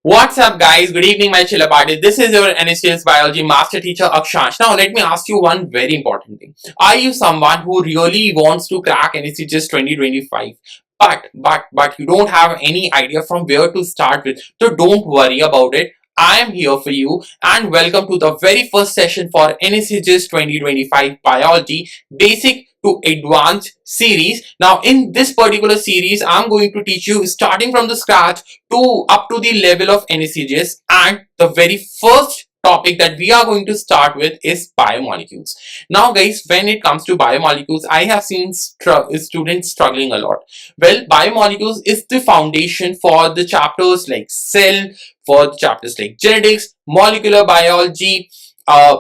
What's up guys, good evening my chiller party. This is your NSEJS biology master teacher Akshansh. Now let me ask you one very important thing. Are you someone who really wants to crack NSEJS 2025 but you don't have any idea from where to start with? So don't worry about it. I am here for you and welcome to the very first session for NSEJS 2025 biology basic to advanced series. Now in this particular series I'm going to teach you starting from the scratch to up to the level of NSEJS, and the very first topic that we are going to start with is biomolecules. Now guys, when it comes to biomolecules, I have seen students struggling a lot. Well, biomolecules is the foundation for the chapters like cell, for the chapters like genetics, molecular biology,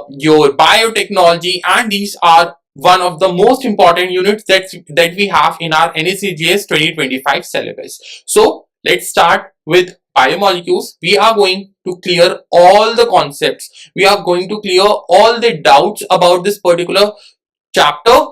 your biotechnology, and these are one of the most important units that we have in our NSEJS 2025 syllabus. So let's start with biomolecules. We are going to clear all the concepts. We are going to clear all the doubts about this particular chapter.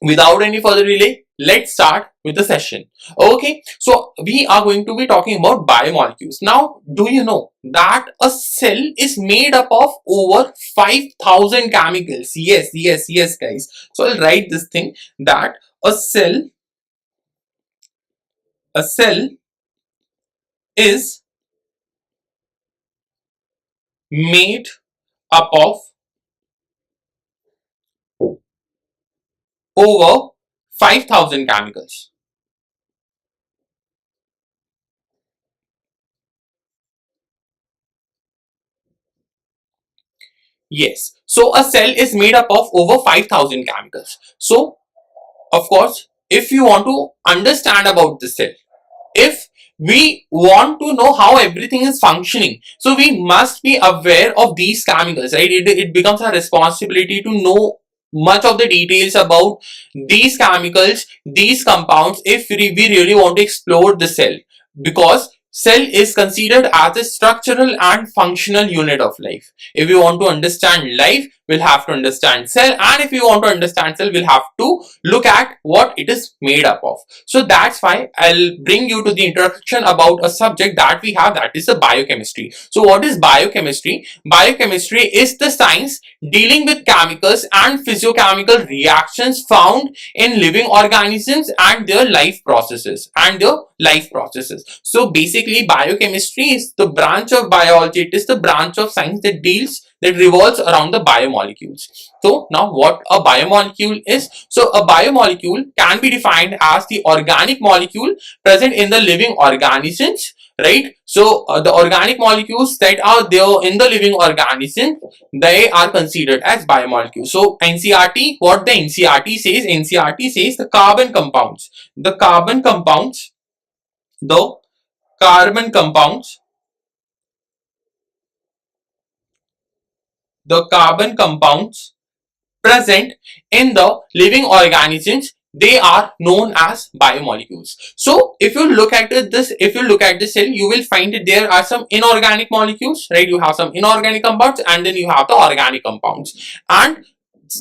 Without any further delay, let's start with the session. Okay, so we are going to be talking about biomolecules. Now, do you know that a cell is made up of over 5,000 chemicals? Yes, guys. So I'll write this thing that a cell is made up of over 5,000 chemicals. Yes, so a cell is made up of over 5,000 chemicals. So, of course, if you want to understand about the cell, if we want to know how everything is functioning, so we must be aware of these chemicals, right? It becomes our responsibility to know much of the details about these chemicals, these compounds, if we really want to explore the cell, because cell is considered as a structural and functional unit of life. If we want to understand life, we'll have to understand cell, and if we want to understand cell, we'll have to look at what it is made up of. So that's why I'll bring you to the introduction about a subject that we have, that is the biochemistry. So what is biochemistry? Biochemistry is the science dealing with chemicals and physiochemical reactions found in living organisms and their life processes So basically biochemistry is the branch of biology, it is the branch of science that revolves around the biomolecules. So now what a biomolecule is? So a biomolecule can be defined as the organic molecule present in the living organisms, right? So the organic molecules that are there in the living organism, they are considered as biomolecules. So NCRT, what the NCRT says the carbon compounds, the carbon compounds, the carbon compounds, the carbon compounds present in the living organisms, they are known as biomolecules. So if you look at the cell, you will find that there are some inorganic molecules, right? You have some inorganic compounds and then you have the organic compounds, and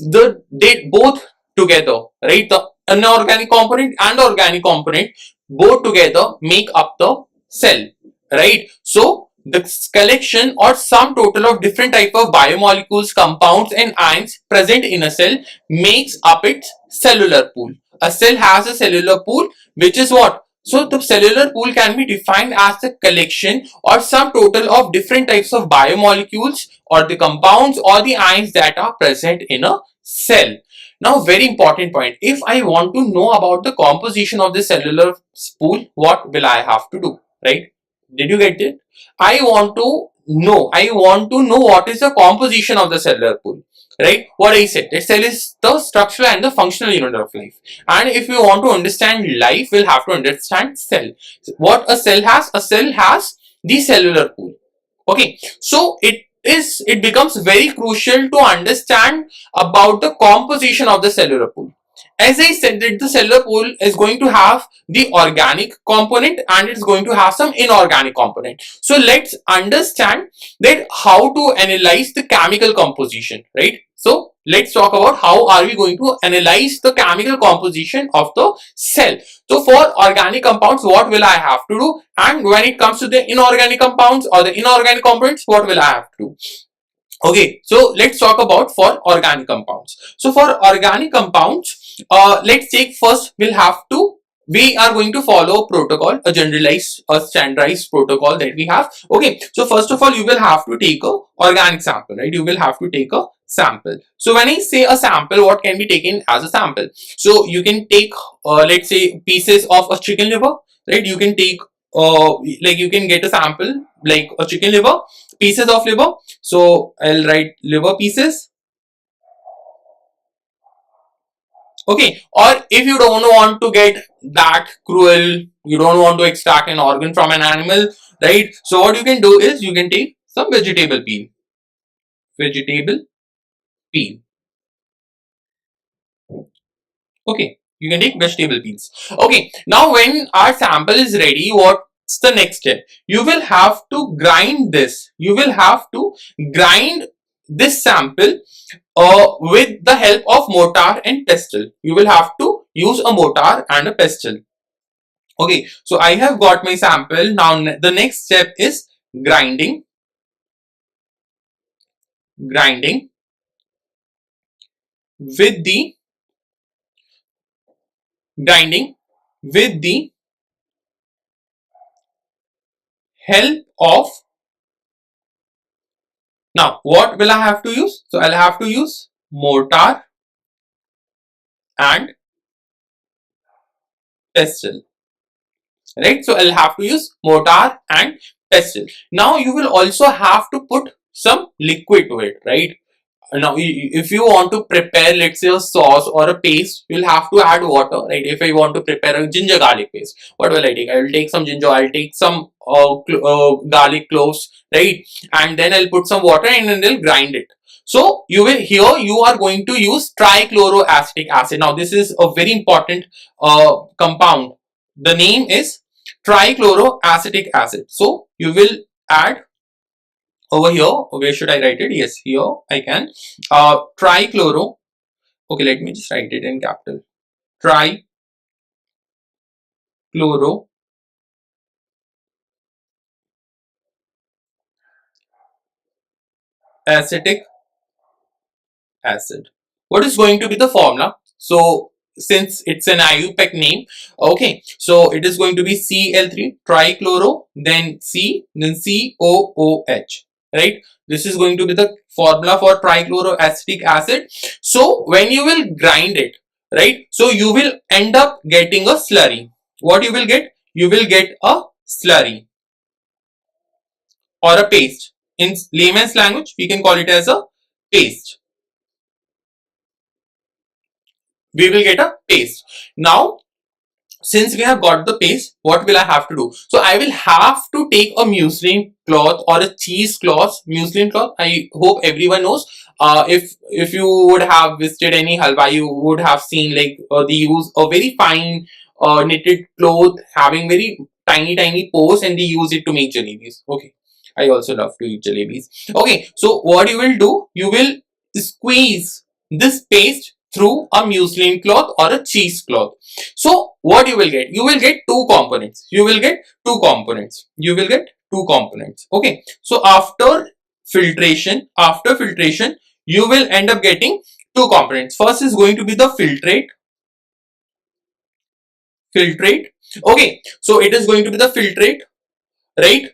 they both together, right? The inorganic component and the organic component both together make up the cell, right? So the collection or sum total of different type of biomolecules, compounds and ions present in a cell makes up its cellular pool. A cell has a cellular pool, which is what? So the cellular pool can be defined as the collection or sum total of different types of biomolecules or the compounds or the ions that are present in a cell. Now, very important point. If I want to know about the composition of the cellular pool, what will I have to do? Right? Did you get it? I want to know what is the composition of the cellular pool. Right? What I said, the cell is the structural and the functional unit of life. And if we want to understand life, we'll have to understand cell. What a cell has the cellular pool. Okay, so it becomes very crucial to understand about the composition of the cellular pool. As I said that the cellular pool is going to have the organic component and it's going to have some inorganic component. So let's understand that how to analyze the chemical composition, right? So let's talk about how are we going to analyze the chemical composition of the cell. So for organic compounds, what will I have to do? And when it comes to the inorganic compounds or the inorganic components, what will I have to do? Okay, so let's talk about for organic compounds. So for organic compounds, let's take first we are going to follow a protocol, a generalized, a standardized protocol that we have. Okay, so first of all, you will have to take a organic sample, right? You will have to take a sample. So when I say a sample, what can be taken as a sample? So you can take, let's say, pieces of a chicken liver, right? You can take, like you can get a sample like a chicken liver, pieces of liver. So I'll write liver pieces. Okay, or if you don't want to get that cruel, you don't want to extract an organ from an animal, right? So what you can do is you can take some vegetable peel. Vegetable peel. Okay, you can take vegetable peels. Okay, now when our sample is ready, what's the next step? You will have to grind this. You will have to grind this sample with the help of mortar and pestle. You will have to use a mortar and a pestle. Okay, so I have got my sample. Now the next step is grinding. Grinding with the grinding with the help of, now what will I have to use? So I'll have to use mortar and pestle, right? So I'll have to use mortar and pestle. Now you will also have to put some liquid to it, right? Now if you want to prepare, let's say, a sauce or a paste, you'll have to add water, right? If I want to prepare a ginger garlic paste, what will I take? I will take some ginger, I'll take some garlic cloves, right? And then I'll put some water and then I'll grind it. So you will, here you are going to use trichloroacetic acid. Now this is a very important compound. The name is trichloroacetic acid. So you will add over here. Where should I write it? Yes, here I can. Trichloro. Okay, let me just write it in capital. Trichloroacetic acid. What is going to be the formula? So since it's an IUPAC name, okay, so it is going to be Cl3 trichloro, then C, then COOH, right? This is going to be the formula for trichloroacetic acid. So when you will grind it, right, so you will end up getting a slurry. What you will get? You will get a slurry or a paste. In layman's language, we can call it as a paste. We will get a paste. Now since we have got the paste, what will I have to do? So I will have to take a muslin cloth or a cheese cloth, muslin cloth. I hope everyone knows. If you would have visited any halwa, you would have seen like they use a very fine knitted cloth having very tiny pores, and they use it to make jalebis. Okay, I also love to eat jalebis. Okay, so what you will do? You will squeeze this paste through a muslin cloth or a cheese cloth. So what you will get? You will get two components. You will get two components. You will get two components. Okay. So after filtration, you will end up getting two components. First is going to be the filtrate. Filtrate. Okay. So it is going to be the filtrate, right?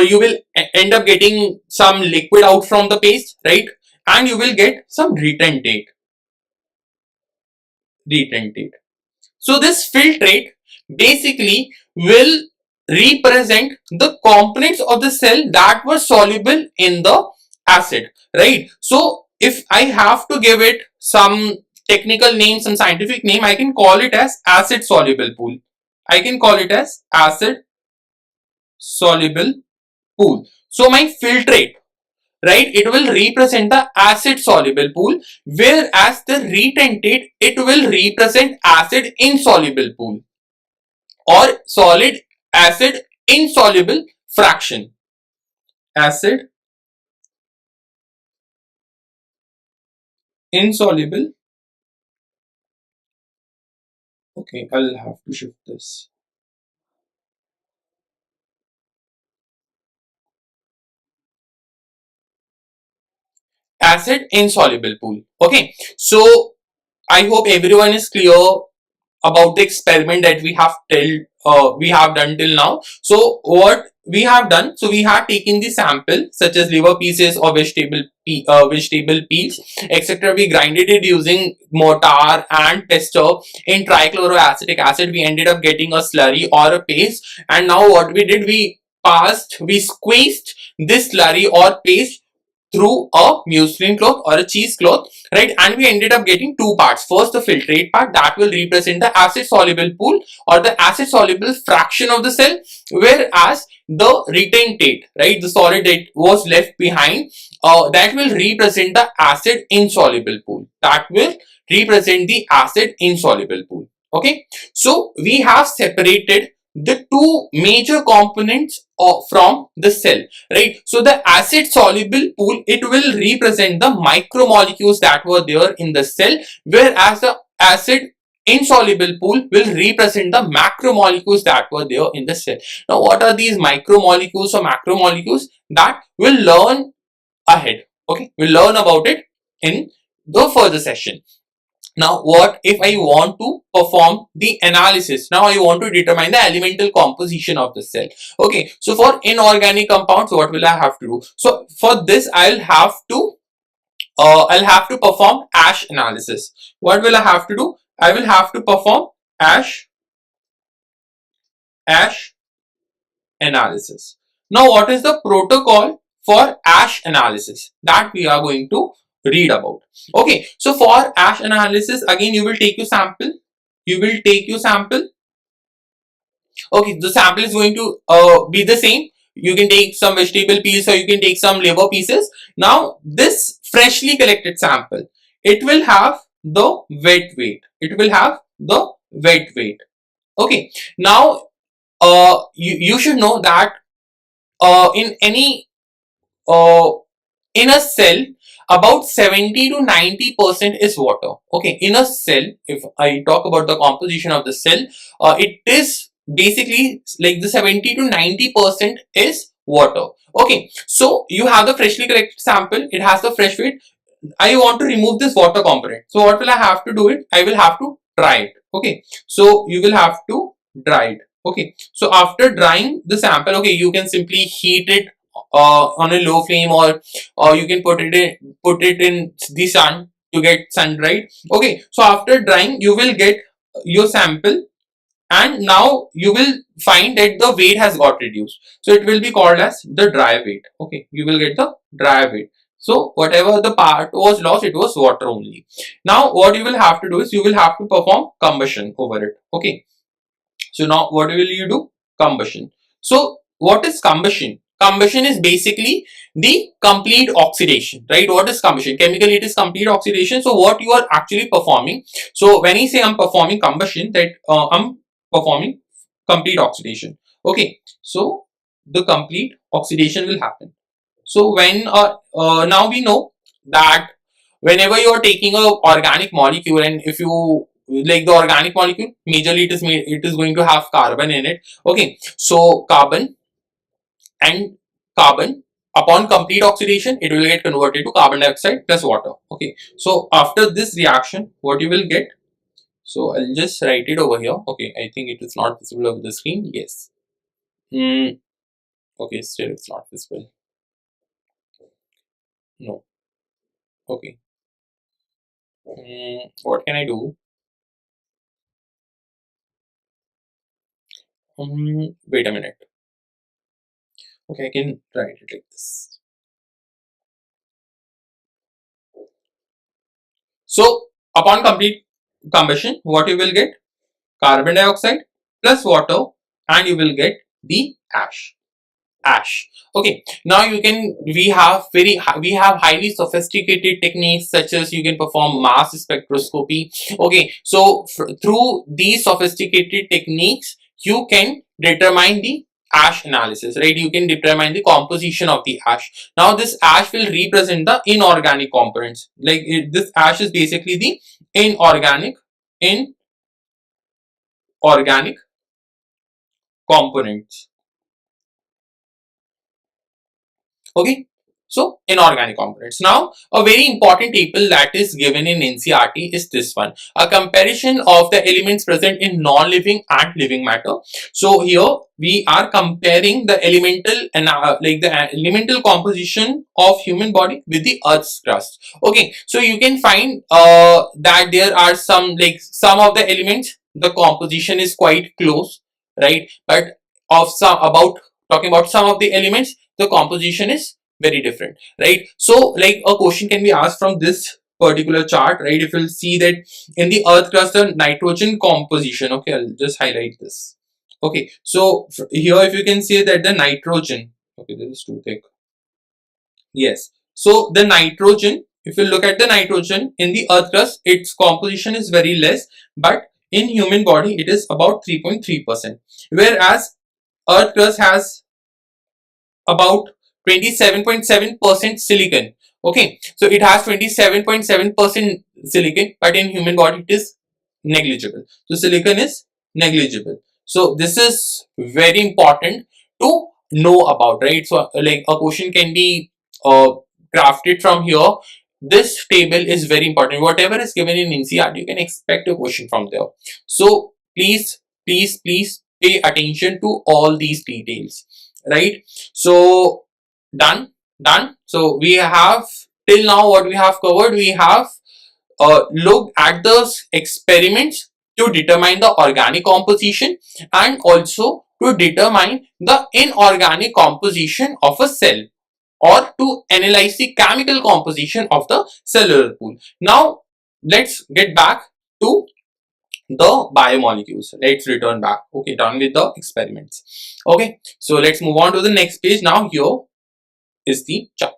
You will end up getting some liquid out from the paste, right? And you will get some retentate. So this filtrate basically will represent the components of the cell that were soluble in the acid, right? So if I have to give it some technical name, some scientific name, I can call it as acid soluble pool. I can call it as acid soluble pool. So my filtrate, right, it will represent the acid soluble pool, whereas the retentate, it will represent acid insoluble pool or solid acid insoluble fraction. Acid insoluble. Okay, I'll have to shift this. Acid insoluble pool. Okay, so I hope everyone is clear about the experiment that we have done till now. So what we have done, so we have taken the sample such as liver pieces or vegetable peels, etc. We grinded it using mortar and tester in trichloroacetic acid. We ended up getting a slurry or a paste, and now what we did, we squeezed this slurry or paste through a muslin cloth or a cheesecloth, right? And we ended up getting two parts. First, the filtrate part that will represent the acid soluble pool or the acid soluble fraction of the cell, whereas the retentate, right, the solid that was left behind, that will represent the acid insoluble pool. That will represent the acid insoluble pool. Okay, so we have separated the two major components from the cell, right? So the acid soluble pool, it will represent the micromolecules that were there in the cell, whereas the acid insoluble pool will represent the macromolecules that were there in the cell. Now what are these micromolecules or macromolecules? That we'll learn ahead. Okay, we'll learn about it in the further session. Now, what if I want to perform the analysis? Now, I want to determine the elemental composition of the cell. Okay, so for inorganic compounds, what will I have to do? So, for this, I'll have to perform ASH analysis. What will I have to do? I will have to perform ASH analysis. Now, what is the protocol for ASH analysis that we are going to read about? Okay, so for ASH analysis, again, you will take your sample. Okay, the sample is going to be the same. You can take some vegetable peels or you can take some liver pieces. Now, this freshly collected sample, it will have the wet weight. Okay, now you should know that in any in a cell, about 70 to 90% is water. Okay, in a cell, if I talk about the composition of the cell, it is basically like the 70 to 90% is water. Okay, so you have the freshly collected sample, it has the fresh weight. I want to remove this water component. So what will I have to do it? I will have to dry it. Okay, so you will have to dry it. Okay, so after drying the sample, okay, you can simply heat it on a low flame, or you can put it in the sun to get sun dried. Okay, so after drying, you will get your sample, and now you will find that the weight has got reduced. So it will be called as the dry weight. Okay, you will get the dry weight. So whatever the part was lost, it was water only. Now what you will have to do is you will have to perform combustion over it. Okay, so now what will you do? Combustion. So what is combustion? Combustion is basically the complete oxidation, right? What is combustion? Chemically, it is complete oxidation. So what you are actually performing? So when I say I'm performing combustion, that I'm performing complete oxidation. Okay, so the complete oxidation will happen. So when now we know that whenever you are taking a organic molecule, and if you like the organic molecule, majorly it is going to have carbon in it. Okay, so carbon upon complete oxidation, it will get converted to carbon dioxide plus water. Okay, so after this reaction, what you will get? So I'll just write it over here. Okay, I think it is not visible over the screen. Yes. Okay, still it's not visible. No. Okay. What can I do? Wait a minute. Okay, I can write it like this. So upon complete combustion, what you will get? Carbon dioxide plus water, and you will get the ash. Okay, now we have highly sophisticated techniques, such as you can perform mass spectroscopy. Okay, so through these sophisticated techniques, you can determine the ash analysis, right? You can determine the composition of the ash. Now this ash will represent the inorganic components. Like this ash is basically the inorganic components. Okay, so inorganic components. Now, a very important table that is given in NCERT is this one: a comparison of the elements present in non-living and living matter. So here we are comparing the elemental and like the elemental composition of human body with the Earth's crust. Okay, so you can find that there are some of the elements, the composition is quite close, right? But of some about talking about some of the elements, the composition is very different, right? So like a question can be asked from this particular chart, right? If you'll see that in the earth crust, the nitrogen composition, okay, I'll just highlight this. Okay, so here if you can see that the nitrogen, okay, this is too thick. Yes, so the nitrogen, if you look at the nitrogen in the earth crust, its composition is very less, but in human body it is about 3.3%, whereas earth crust has about 27.7% silicon. Okay, so it has 27.7% silicon, but in human body it is negligible. So silicon is negligible. So this is very important to know about, right? So like a question can be crafted from here. This table is very important. Whatever is given in NCERT, you can expect a question from there. So please pay attention to all these details, right? So done. So we have till now what we have covered. We have looked at the experiments to determine the organic composition and also to determine the inorganic composition of a cell, or to analyze the chemical composition of the cellular pool. Now let's get back to the biomolecules. Let's return back. Okay, done with the experiments. Okay, so let's move on to the next page. Now here is the chart.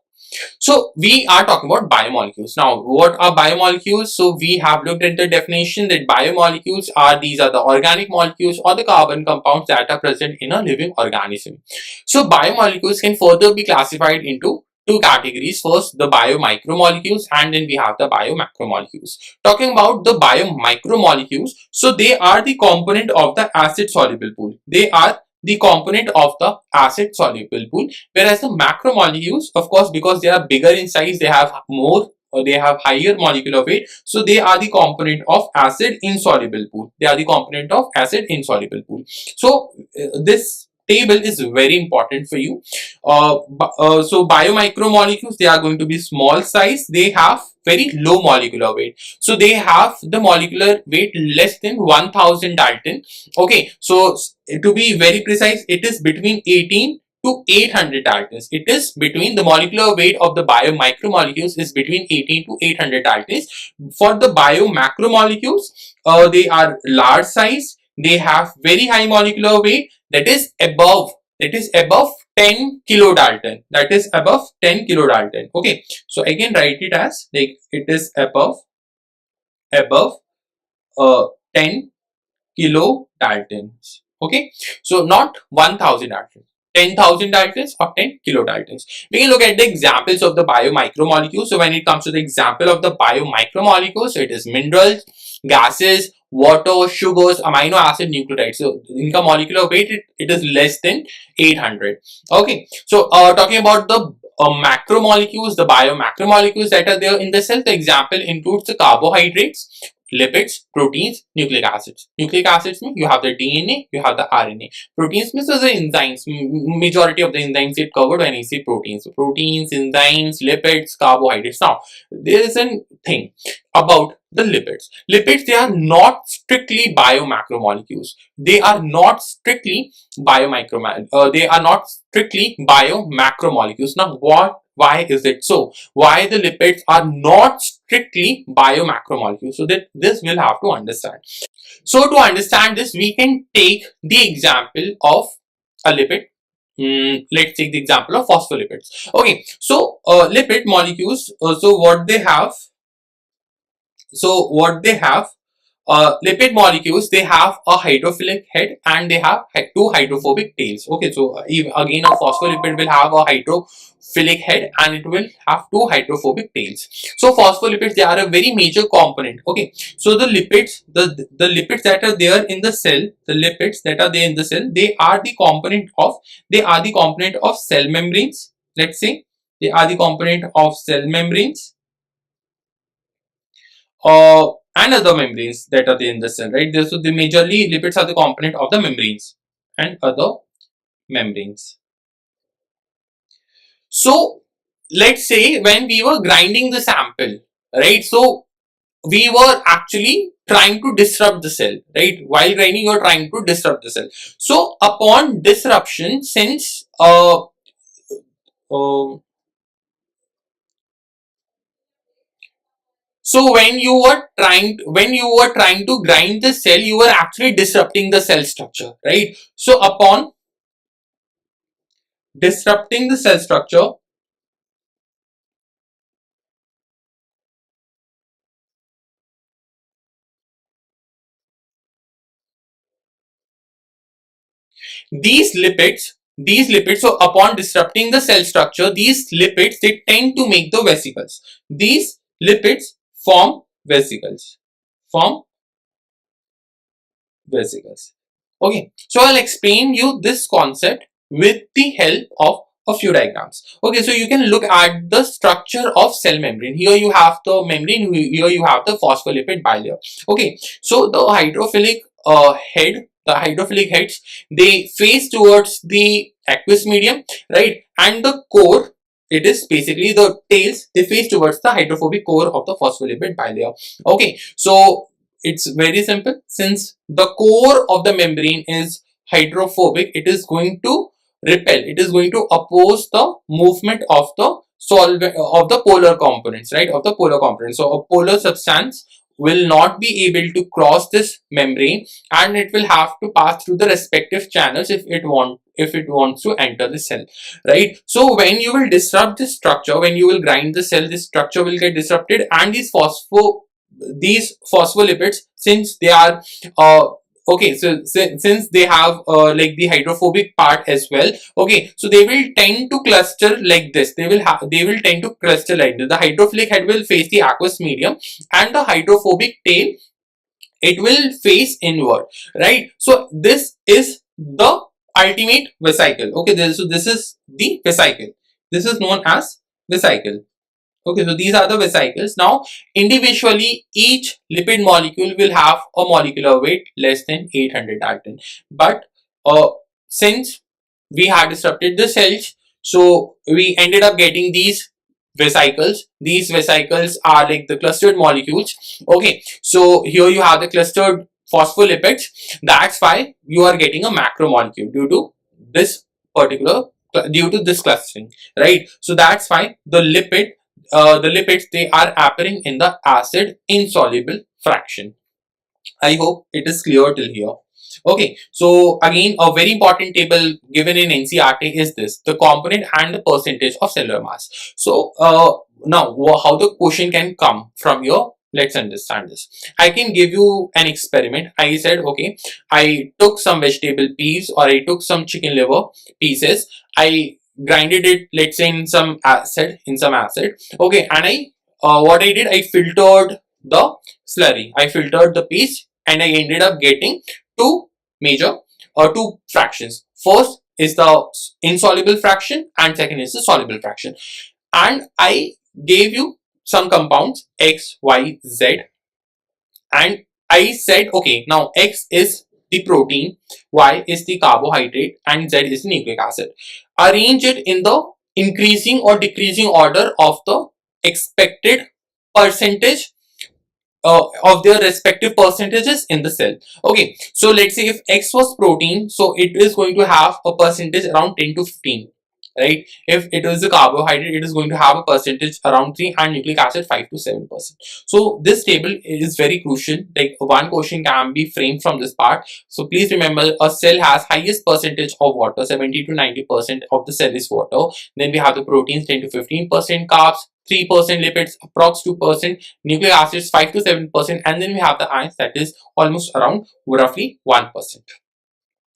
So we are talking about biomolecules. Now what are biomolecules? So we have looked at the definition that biomolecules are, these are the organic molecules or the carbon compounds that are present in a living organism. So biomolecules can further be classified into two categories. First, the biomicromolecules, and then we have the biomacromolecules. Talking about the biomicromolecules, so they are the component of the acid soluble pool. They are the component of the acid soluble pool, whereas the macromolecules, of course, because they are bigger in size, they have more, or they have higher molecular weight, so they are the component of acid insoluble pool. They are the component of acid insoluble pool. So this table is very important for you. So biomicromolecules, they are going to be small size, they have very low molecular weight, so they have the molecular weight less than 1000 Dalton. Okay, so to be very precise, it is between 18 to 800 Daltons. It is between, the molecular weight of the biomicromolecules is between 18 to 800 Daltons. For the biomacromolecules, they are large size, they have very high molecular weight, that is above 10 kilodalton. That is above 10 kilodalton. Okay, so again write it as like it is above 10 kilodaltons. Okay, so not 1000 daltons, 10,000 daltons or 10 kilodaltons. We can look at the examples of the biomicromolecules. So when it comes to the example of the biomicromolecules, so it is minerals, gases, water, sugars, amino acid, nucleotides. So in the molecular weight, it is less than 800. Okay, so talking about the macromolecules, the biomacromolecules that are there in the cell, the example includes the carbohydrates, lipids, proteins, nucleic acids. Nucleic acids mean you have the DNA, you have the RNA. Proteins means the enzymes. Majority of the enzymes get covered when I say proteins. So proteins, enzymes, lipids, carbohydrates. Now there is a thing about the lipids. Lipids, they are not strictly biomacromolecules. They are not strictly they are not strictly biomacromolecules. Now why is it so? Why the lipids are not strictly biomacromolecules? So that this we'll have to understand. So to understand this, we can take the example of a lipid. Let's take the example of phospholipids. Okay, so lipid molecules, so what they have lipid molecules, they have a hydrophilic head and they have two hydrophobic tails. Okay, so again a phospholipid will have a hydrophilic head and it will have two hydrophobic tails. So phospholipids, they are a very major component. Okay, so the lipids, the lipids that are there in the cell, the lipids that are there in the cell, they are the component of cell membranes. Let's say they are the component of cell membranes and other membranes that are there in the cell, right? So the majorly lipids are the component of the membranes and other membranes. So let's say when we were grinding the sample, right? So we were actually trying to disrupt the cell, right? While grinding, you are trying to disrupt the cell. So upon disruption, since uh, so when you were trying to grind the cell, you were actually disrupting the cell structure, right? So upon disrupting the cell structure, these lipids, so upon disrupting the cell structure, these lipids, they tend to make the vesicles. These lipids form vesicles. Form vesicles. Okay, so I'll explain you this concept with the help of a few diagrams. Okay, so you can look at the structure of cell membrane. Here you have the membrane, here you have the phospholipid bilayer. Okay, so the hydrophilic the hydrophilic heads, they face towards the aqueous medium, right? And the core, it is basically the tails, they face towards the hydrophobic core of the phospholipid bilayer. Okay, so it's very simple. Since the core of the membrane is hydrophobic, it is going to repel, it is going to oppose the movement of the solvent of the polar components, right? Of the polar components. So a polar substance will not be able to cross this membrane and it will have to pass through the respective channels if it wants to enter the cell, right? So when you will disrupt this structure, when you will grind the cell, this structure will get disrupted and these phospholipids, since they are okay, so since they have like the hydrophobic part as well, okay, so they will tend to cluster like this. They will tend to cluster like this. The hydrophilic head will face the aqueous medium and the hydrophobic tail, it will face inward, right? So this is the ultimate vesicle. Okay, so this is the vesicle. This is known as vesicle. Okay, so these are the vesicles. Now, individually, each lipid molecule will have a molecular weight less than 800 Dalton. But since we had disrupted the cells, so we ended up getting these vesicles. These vesicles are like the clustered molecules. Okay, so here you have the clustered phospholipids. That's why you are getting a macromolecule due to this particular due to this clustering, right? So that's why the lipids, they are appearing in the acid insoluble fraction. I hope it is clear till here. Okay, so again, a very important table given in NCERT is this: the component and the percentage of cellular mass. So now how the question can come from here? Let's understand this. I can give you an experiment. I said, okay, I took some vegetable peas or I took some chicken liver pieces. I grinded it, let's say, in some acid, okay, and I what I did, I filtered the slurry, I filtered the piece, and I ended up getting two major or two fractions. First is the insoluble fraction and second is the soluble fraction. And I gave you some compounds X, Y, Z, and I said, okay, now X is the protein, Y is the carbohydrate, and Z is the nucleic acid. Arrange it in the increasing or decreasing order of the expected percentage of their respective percentages in the cell. Okay, so let's say if X was protein, so it is going to have a percentage around 10 to 15, right? If it is a carbohydrate, it is going to have a percentage around 3 and nucleic acid 5 to 7%. So this table is very crucial. Like one question can be framed from this part. So please remember, a cell has highest percentage of water, 70 to 90% of the cell is water. Then we have the proteins, 10 to 15%, carbs 3%, lipids approx 2%, nucleic acids 5 to 7%, and then we have the ions, that is almost around roughly 1%.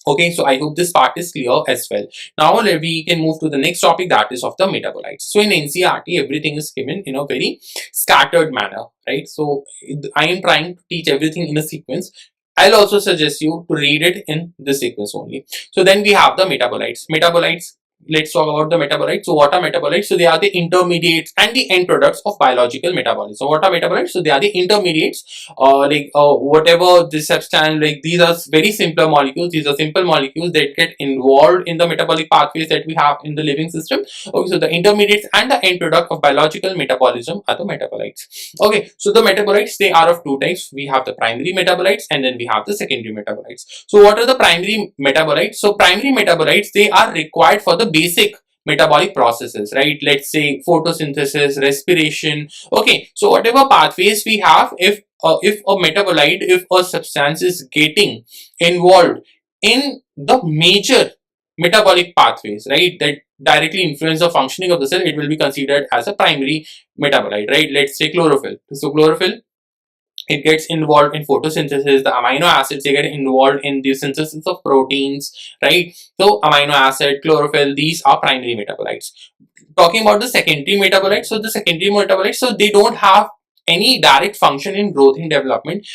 Okay, so I hope this part is clear as well. Now we can move to the next topic, that is of the metabolites. So in NCERT, everything is given in a very scattered manner, right? So I am trying to teach everything in a sequence. I'll also suggest you to read it in the sequence only. So then we have the metabolites. Metabolites, let's talk about the metabolites. So what are metabolites? So they are the intermediates and the end products of biological metabolism. So what are metabolites? So they are the intermediates, whatever this substance, like these are very simple molecules. These are simple molecules that get involved in the metabolic pathways that we have in the living system. Okay, so the intermediates and the end product of biological metabolism are the metabolites. Okay, so the metabolites, they are of two types. We have the primary metabolites and then we have the secondary metabolites. So what are the primary metabolites? So primary metabolites, they are required for the basic metabolic processes, right? Let's say photosynthesis, respiration. Okay, so whatever pathways we have, if a metabolite, if a substance is getting involved in the major metabolic pathways, right, that directly influence the functioning of the cell, it will be considered as a primary metabolite, right? Let's say chlorophyll. So chlorophyll, it gets involved in photosynthesis. The amino acids, they get involved in the synthesis of proteins, right? So amino acid, chlorophyll, these are primary metabolites. Talking about the secondary metabolites, so the secondary metabolites, so they don't have any direct function in growth and development.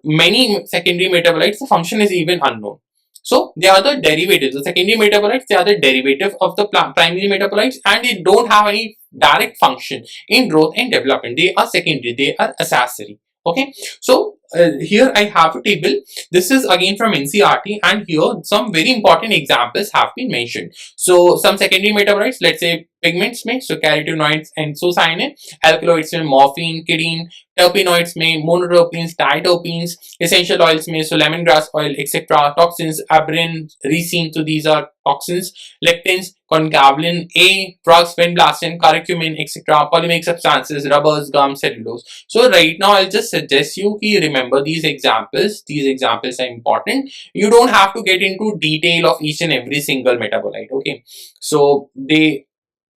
Many secondary metabolites, the function is even unknown. So they are the derivatives. The secondary metabolites, they are the derivative of the primary metabolites, and they don't have any direct function in growth and development. They are secondary, they are accessory. Okay, so here I have a table. This is again from NCERT, and here some very important examples have been mentioned. So some secondary metabolites, let's say pigments में, so carotenoids and anthocyanin, alkaloids में morphine, kidney, terpenoids में monoterpenes, diterpenes, essential oils में, so lemongrass oil, etc. Toxins, aberrin, ricin, so these are toxins, lectins, concavalin A, drugs, vinblastine, curcumin, etc. Polymeric substances, rubbers, gum, cellulose. So right now I'll just suggest you to remember these examples. These examples are important. You don't have to get into detail of each and every single metabolite. Okay, so they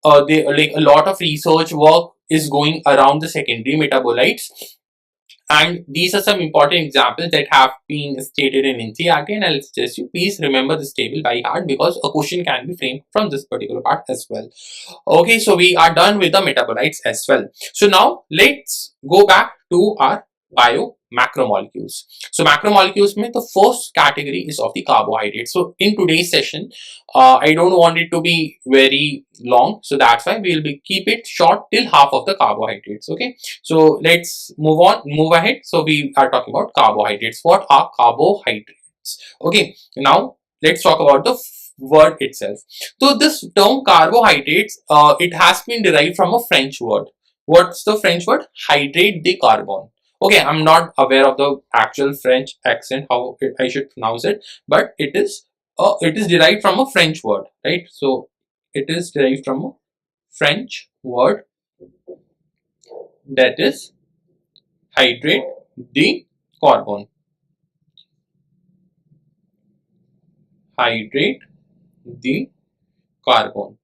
like a lot of research work is going around the secondary metabolites, and these are some important examples that have been stated in NCERT, and I'll suggest you please remember this table by heart, because a question can be framed from this particular part as well. Okay, so we are done with the metabolites as well. So now let's go back to our macromolecules. So macromolecules mean the first category is of the carbohydrates. So in today's session, I don't want it to be very long, so that's why we'll keep it short till half of the carbohydrates. Okay, so let's move ahead. So we are talking about carbohydrates. What are carbohydrates? Okay, now let's talk about the word itself. So this term carbohydrates, it has been derived from a French word. What's the French word? Hydrate the carbon. Okay, I'm not aware of the actual French accent, how I should pronounce it, but it is derived from a French word, right? So it is derived from a French word, that is hydrate the carbon. Hydrate the carbon.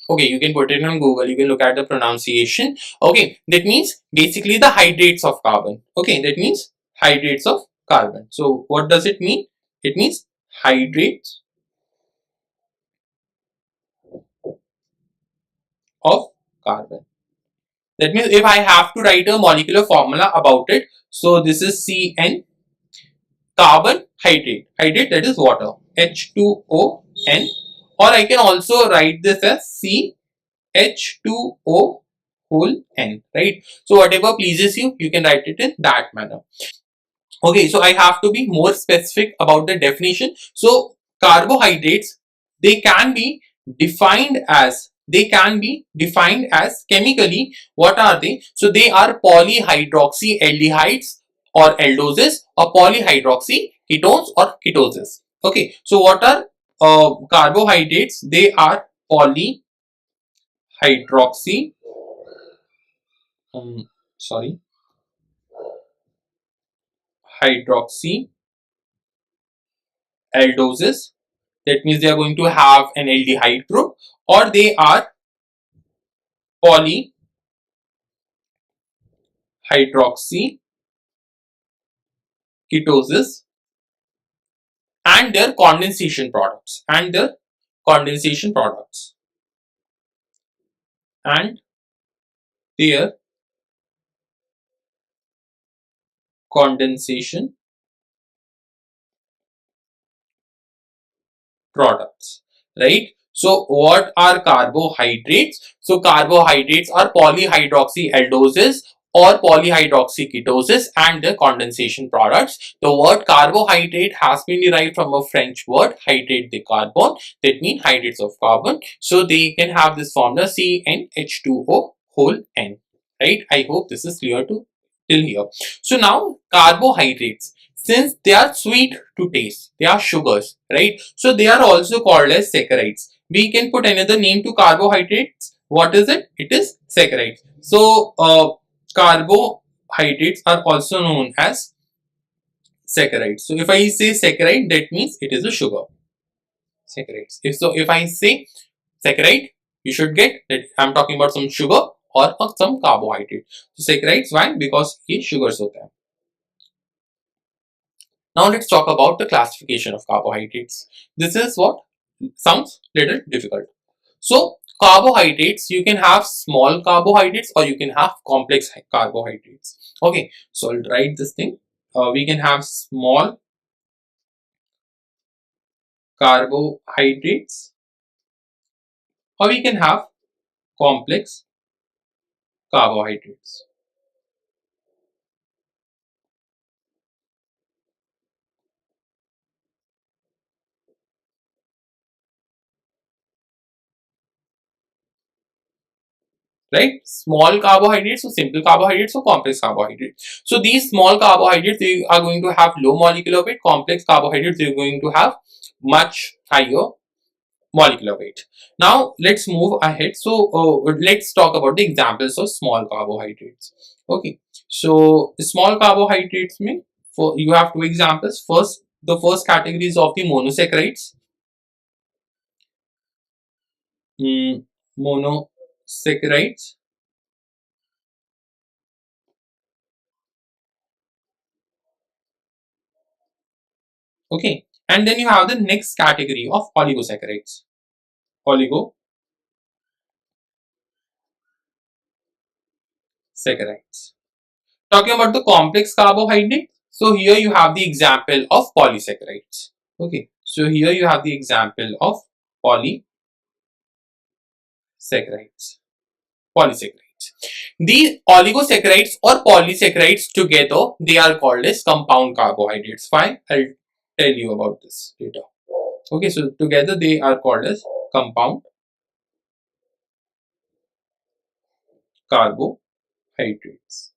Okay, you can put it on Google, you can look at the pronunciation. Okay, that means basically the hydrates of carbon. Okay, that means hydrates of carbon. So what does it mean? It means hydrates of carbon. That means if I have to write a molecular formula about it, so this is CN, carbon hydrate. Hydrate, that is water, H2ON, or I can also write this as CH2O whole N, right? So whatever pleases you, you can write it in that manner. Okay, so I have to be more specific about the definition. So carbohydrates, they can be defined as chemically, what are they? So they are polyhydroxy aldehydes or aldoses, or polyhydroxy ketones or ketoses. Okay, so what are carbohydrates? They are polyhydroxy, um, sorry, hydroxy aldoses. That means they are going to have an aldehyde group, or they are polyhydroxy ketosis, and their condensation products, and their condensation products, right? So what are carbohydrates? So carbohydrates are polyhydroxyaldoses or polyhydroxyketosis and their condensation products. The word carbohydrate has been derived from a French word, hydrate de carbone, that means hydrates of carbon. So they can have this formula CnH2O whole N, right? I hope this is clear to till here. So now carbohydrates, since they are sweet to taste, they are sugars, right? So they are also called as saccharides. We can put another name to carbohydrates. What is it? It is saccharides. So carbohydrates are also known as saccharides. So if I say saccharide, that means it is a sugar. Saccharides. If I say saccharide, you should get that I'm talking about some sugar or some carbohydrate. So saccharides, why? Because ये sugars होते हैं. Now let's talk about the classification of carbohydrates. This is what sounds little difficult. So carbohydrates, you can have small carbohydrates or you can have complex carbohydrates. Okay, so I'll write this thing. We can have small carbohydrates or we can have complex carbohydrates. Right, small carbohydrates or simple carbohydrates or complex carbohydrates. So these small carbohydrates, they are going to have low molecular weight. Complex carbohydrates, they are going to have much higher molecular weight. Now let's move ahead. So let's talk about the examples of small carbohydrates. Okay, so the small carbohydrates mean, for you have two examples. First, the first category is of the monosaccharides. Monosaccharides. Okay, and then you have the next category of oligosaccharides. Oligosaccharides. Talking about the complex carbohydrate, so here you have the example of polysaccharides. Okay, so here you have the example of polysaccharides. Polysaccharides. These oligosaccharides or polysaccharides together, they are called as compound carbohydrates. Fine, I'll tell you about this later. Okay, so together they are called as compound carbohydrates.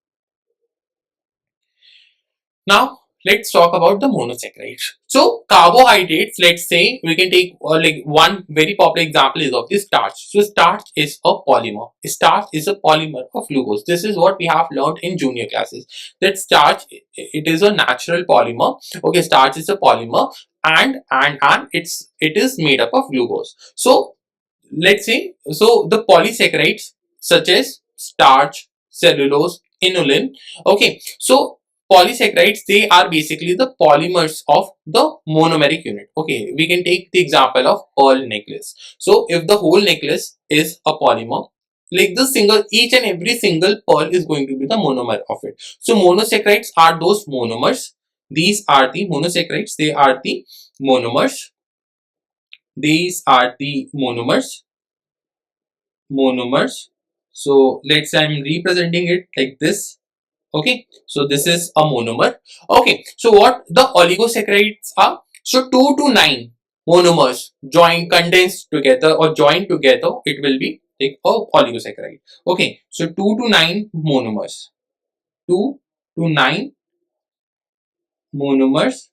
Now let's talk about the monosaccharides. So carbohydrates, let's say we can take like one very popular example is of the starch. So starch is a polymer. Starch is a polymer of glucose. This is what we have learned in junior classes. That starch, it is a natural polymer. Okay, starch is a polymer and it is made up of glucose. So let's say, so the polysaccharides such as starch, cellulose, inulin. Okay, so polysaccharides, they are basically the polymers of the monomeric unit. Okay, we can take the example of pearl necklace. So if the whole necklace is a polymer, like the single, each and every single pearl is going to be the monomer of it. So monosaccharides are those monomers. These are the monosaccharides. They are the monomers. These are the monomers. So let's say I'm representing it like this. Okay, so this is a monomer. Okay, so what the oligosaccharides are? So 2 to 9 monomers join, condensed together or joined together, it will be like a oligosaccharide. Okay, so 2 to 9 monomers. 2 to 9 monomers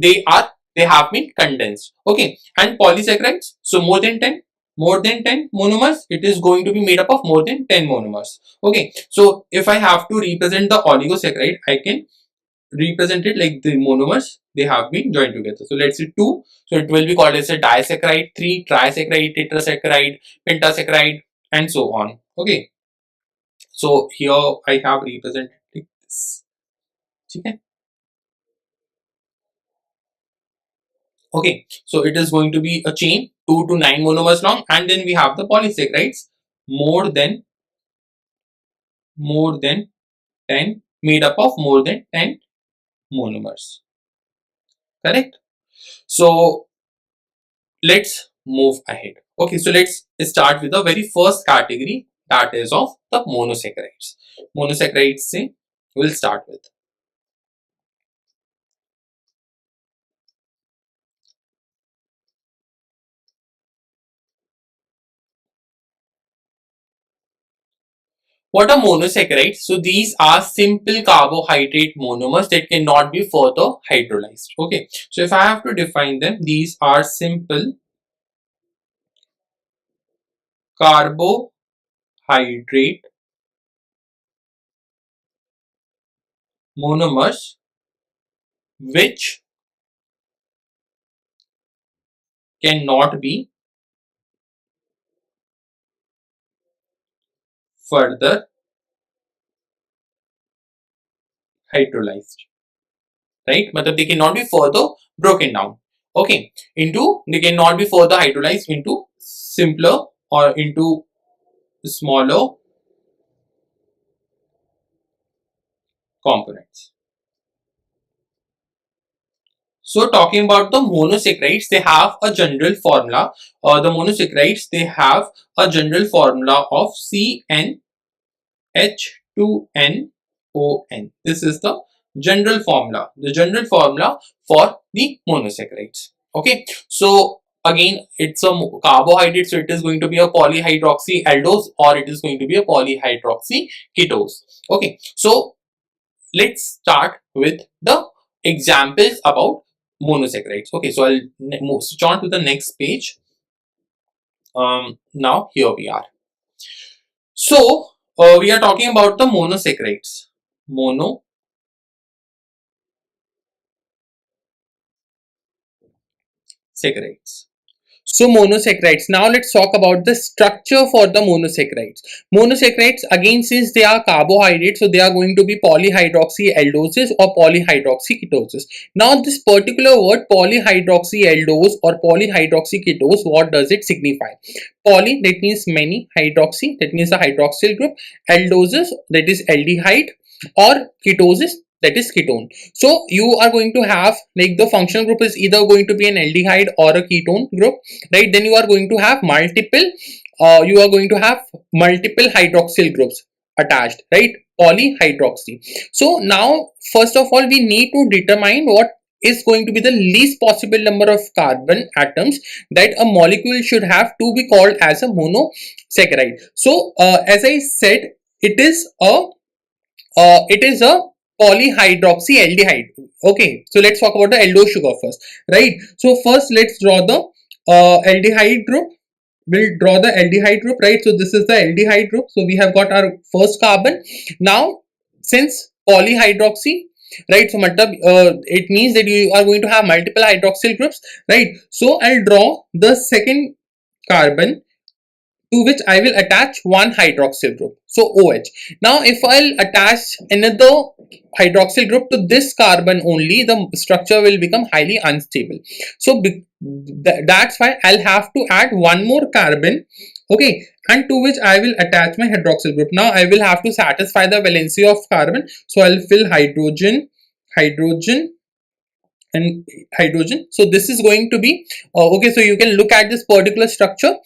they have been condensed. Okay, and polysaccharides, so more than 10 monomers, it is going to be made up of more than 10 monomers. Okay, so if I have to represent the oligosaccharide, I can represent it like the monomers, they have been joined together. So let's say 2, so it will be called as a disaccharide, 3 trisaccharide, tetrasaccharide, pentasaccharide, and so on. Okay, so here I have represented like this. Okay. Okay, so it is going to be a chain 2 to 9 monomers long, and then we have the polysaccharides more than 10, made up of more than 10 monomers. Correct? So let's move ahead. Okay, so let's start with the very first category, that is of the monosaccharides. Monosaccharides say we'll start with. What are monosaccharides? So these are simple carbohydrate monomers that cannot be further hydrolyzed. Okay, so if I have to define them, these are simple carbohydrate monomers which cannot be further hydrolyzed, right? But they cannot be further broken down, okay, into, they cannot be further hydrolyzed into simpler or into smaller components. So talking about the monosaccharides, they have a general formula. The monosaccharides, they have a general formula of CnH2nOn. This is the general formula. The general formula for the monosaccharides. Okay. So again, it's a carbohydrate, so it is going to be a polyhydroxy aldose or it is going to be a polyhydroxy ketose. Okay. So let's start with the examples about monosaccharides. Okay, so I'll switch on to the next page. Now here we are. So we are talking about the monosaccharides. Monosaccharides. So monosaccharides. Now let's talk about the structure for the monosaccharides. Monosaccharides, again, since they are carbohydrates, so they are going to be polyhydroxy aldoses or polyhydroxy ketoses. Now this particular word polyhydroxy aldose or polyhydroxy ketose, what does it signify? Poly, that means many, hydroxy, that means a hydroxyl group, aldoses, that is aldehyde, or ketosis, that is ketone. So you are going to have, like, the functional group is either going to be an aldehyde or a ketone group, right? Then you are going to have multiple hydroxyl groups attached, right? Polyhydroxy. So now first of all we need to determine what is going to be the least possible number of carbon atoms that a molecule should have to be called as a monosaccharide. So as I said, it is a polyhydroxyaldehyde. Okay, so let's talk about the aldose sugar first, right? So first let's draw the aldehyde group. We'll draw the aldehyde group, right? So this is the aldehyde group. So we have got our first carbon. Now since polyhydroxy, right, so it means that you are going to have multiple hydroxyl groups, right? So I'll draw the second carbon, to which I will attach one hydroxyl group, so OH. Now if I'll attach another hydroxyl group to this carbon only, the structure will become highly unstable. So that's why I'll have to add one more carbon, okay, and to which I will attach my hydroxyl group. Now I will have to satisfy the valency of carbon, so I'll fill hydrogen, and hydrogen. So this is going to be okay, so you can look at this particular structure.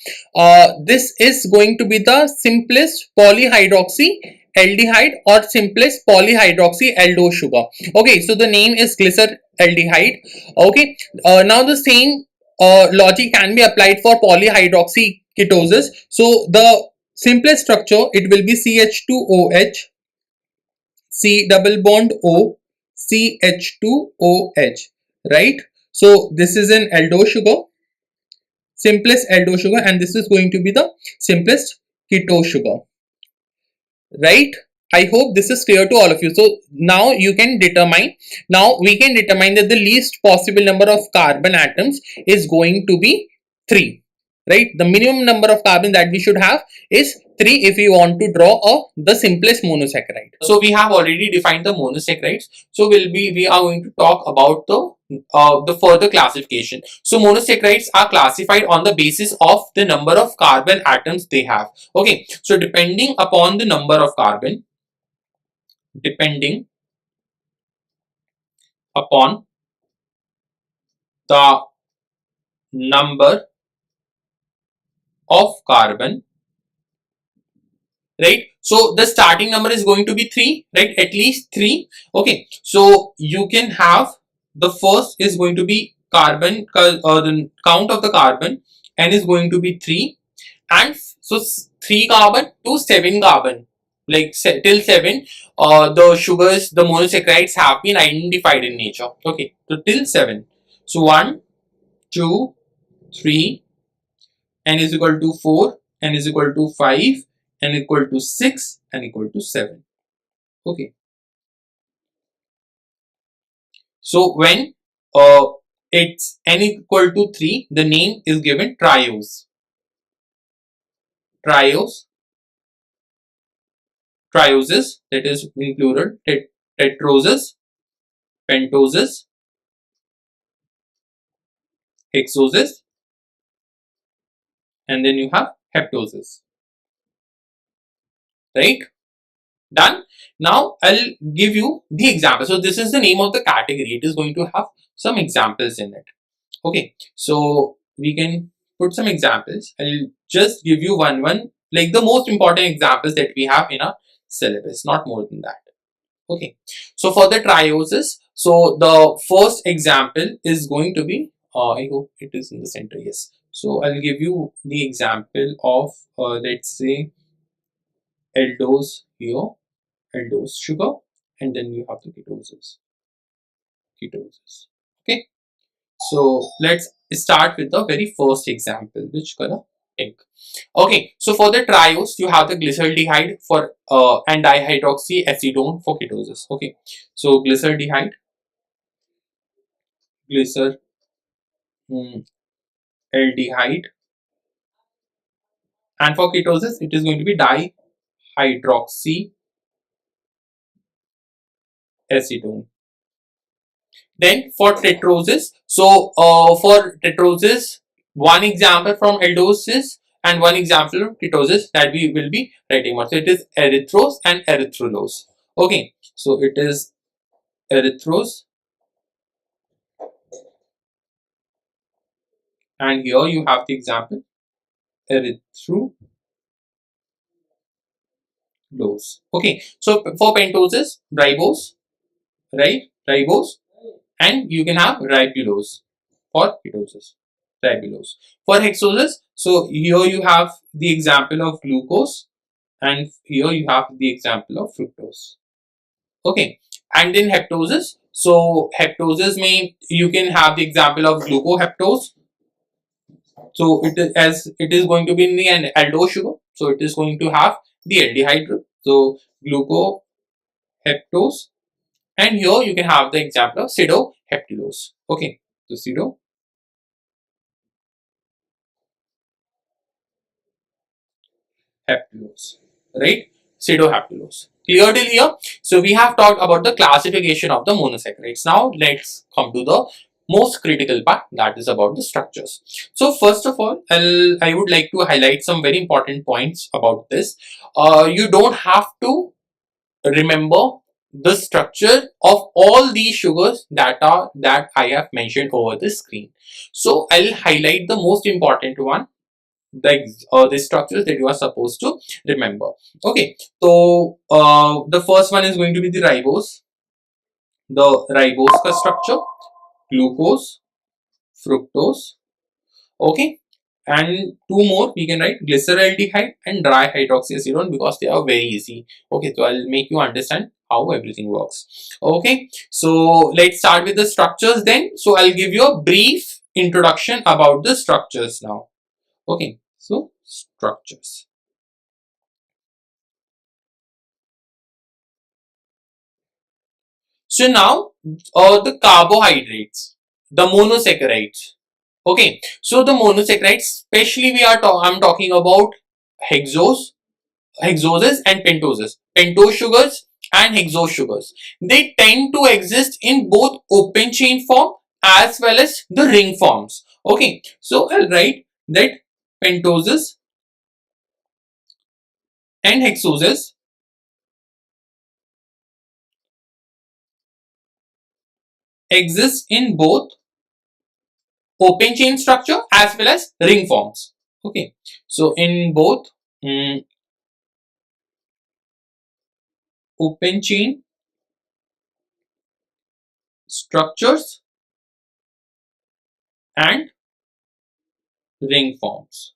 This is going to be the simplest polyhydroxy aldehyde or simplest polyhydroxy aldose sugar. Okay, so the name is glyceraldehyde. Okay, now the same logic can be applied for polyhydroxy ketosis. So the simplest structure, it will be CH2OH, C double bond O, CH2OH, right? So this is an aldose sugar, simplest aldose sugar, and this is going to be the simplest ketose sugar, right? I hope this is clear to all of you. So now you can determine, now we can determine that the least possible number of carbon atoms is going to be 3, right? The minimum number of carbon that we should have is 3 if we want to draw the simplest monosaccharide. So we have already defined the monosaccharides. So we are going to talk about the further classification. So monosaccharides are classified on the basis of the number of carbon atoms they have. Okay, so depending upon the number of carbon, depending upon the number of carbon, right? So the starting number is going to be 3, right? At least 3. Okay, so you can have the first is going to be carbon, the count of the carbon, n is going to be 3, and so 3 carbon to 7 carbon, like till 7, the sugars, the monosaccharides have been identified in nature. Okay, so till 7. So 1, 2, 3, n is equal to 4, n is equal to 5, n equal to 6, n equal to 7. Okay. So when it's n equal to 3, the name is given triose. Triose, trioses, that is in plural, tetroses, pentoses, hexoses, and then you have heptoses, right? Done. Now I'll give you the example. So this is the name of the category. It is going to have some examples in it. Okay, so we can put some examples. I'll just give you one like the most important examples that we have in our syllabus, not more than that. Okay, so for the trioses, so the first example is going to be, I hope it is in the center, yes. So I'll give you the example of, let's say, aldose here, aldose sugar, and then you have the ketoses. Okay, so let's start with the very first example. Which color? Pink. Okay, so for the triose, you have the glyceraldehyde for and dihydroxyacetone for ketosis. Okay, so glyceraldehyde, glyceraldehyde, and for ketosis, it is going to be dihydroxyacetone. Then for tetrosis, so for tetrosis, one example from aldosis and one example of ketosis that we will be writing about. So it is erythrose and erythrulose. Okay, so it is erythrose, and here you have the example erythrulose. Okay, so for pentoses, ribose, right? Ribose, and you can have ribulose for ketosis. Ribulose. For hexoses, so here you have the example of glucose, and here you have the example of fructose. Okay, and in heptoses, so heptoses mean you can have the example of glucoheptose. So it is, as it is going to be in the aldose sugar, so it is going to have the aldehyde group. So glucoheptose, and here you can have the example of pseudoheptulose. Okay, so pseudoheptulose, right? Pseudoheptulose. Clear till here? So we have talked about the classification of the monosaccharides. Now let's come to the most critical part, that is about the structures. So first of all, I would like to highlight some very important points about this. You don't have to remember the structure of all these sugars that I have mentioned over the screen. So I'll highlight the most important one, the structures that you are supposed to remember. Okay, so the first one is going to be the ribose. The ribose structure, glucose, fructose. Okay, and two more we can write glyceraldehyde and dry hydroxyacetone because they are very easy. Okay, so I'll make you understand how everything works. Okay, so let's start with the structures then. So I'll give you a brief introduction about the structures now. Okay, so structures. So now the carbohydrates, the monosaccharides. Okay, so the monosaccharides, especially I'm talking about hexose, hexoses and pentoses, pentose sugars and hexose sugars. They tend to exist in both open chain form as well as the ring forms. Okay, so I'll write that pentoses and hexoses exist in both open chain structure as well as ring forms. Okay, so in both open chain structures and ring forms.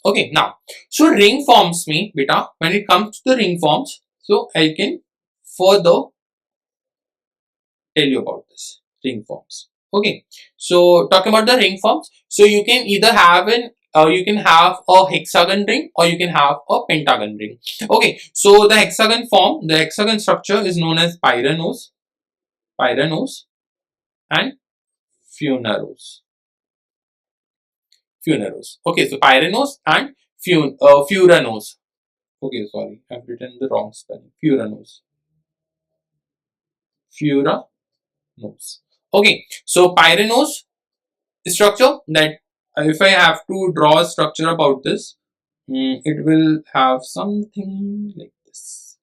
Okay, now, so ring forms mean, beta, when it comes to the ring forms, so I can further tell you about this ring forms. Okay, so talking about the ring forms, so you can either have you can have a hexagon ring or you can have a pentagon ring. Okay, so the hexagon form, the hexagon structure is known as pyranose, pyranose and fumarose. Fumarose. Okay, so pyranose and furanose. Okay, sorry, I've written the wrong spelling. Furanose. Furanose. Okay, so pyranose structure, that if I have to draw a structure about this, it will have something like this.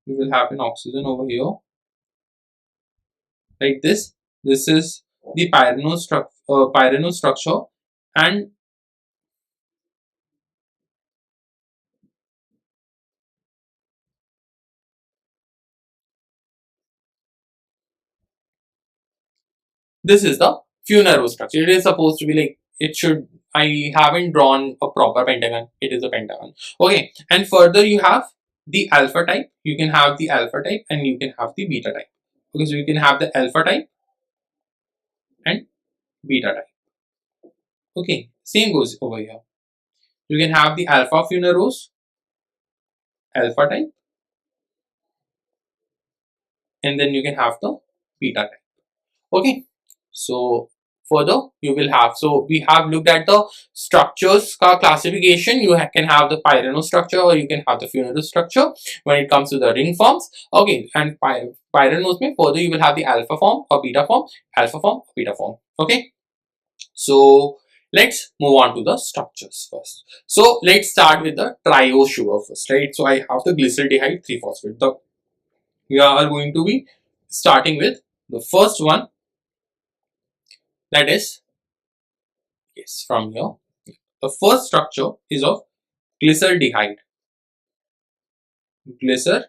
We will have an oxygen over here, like this. This is the pyranose structure, and this is the fumarose structure. It is supposed to be like, it should, I haven't drawn a proper pentagon. It is a pentagon. Okay, and further you have the alpha type. You can have the alpha type and you can have the beta type. Okay, so you can have the alpha type and beta type. Okay, same goes over here. You can have the alpha fumarose, alpha type, and then you can have the beta type. Okay, so further you will have, so we have looked at the structures classification. You can have the pyranose structure or you can have the fumarose structure when it comes to the ring forms. Okay, and pyranose means further you will have the alpha form or beta form, alpha form, beta form. Okay, so let's move on to the structures first. So let's start with the triose sugar first, right? So I have the glyceraldehyde 3-phosphate. We are going to be starting with the first one, that is, yes, from here. The first structure is of glyceraldehyde. Glyceraldehyde.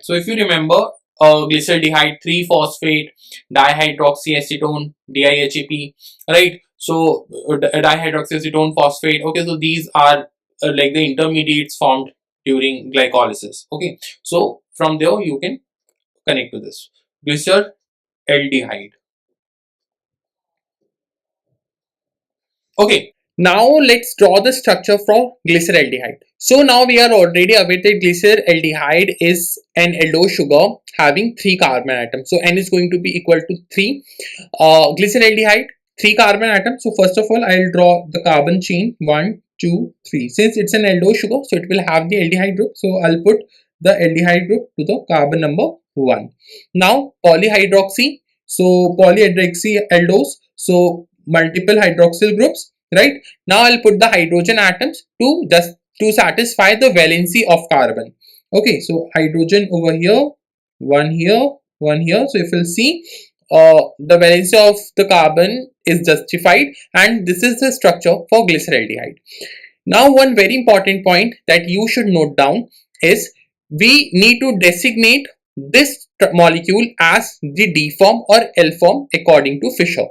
So if you remember, glyceraldehyde 3-phosphate, dihydroxyacetone, DIHAP, right? So dihydroxyacetone phosphate. Okay, so these are like the intermediates formed during glycolysis. Okay, so from there you can connect to this glyceraldehyde. Okay, now let's draw the structure for glyceraldehyde. So now we are already aware that glyceraldehyde is an aldose sugar having 3 carbon atoms. So N is going to be equal to 3. Glyceraldehyde, 3 carbon atoms. So first of all, I'll draw the carbon chain 1, 2, 3. Since it's an aldose sugar, so it will have the aldehyde group. So I'll put the aldehyde group to the carbon number 1. Now polyhydroxy. So polyhydroxy aldose. So multiple hydroxyl groups, right? Now I'll put the hydrogen atoms to satisfy the valency of carbon. Okay, so hydrogen over here, one here, one here. So if you'll see, the valency of the carbon is justified, and this is the structure for glyceraldehyde. Now one very important point that you should note down is we need to designate this molecule as the D form or L form according to Fisher.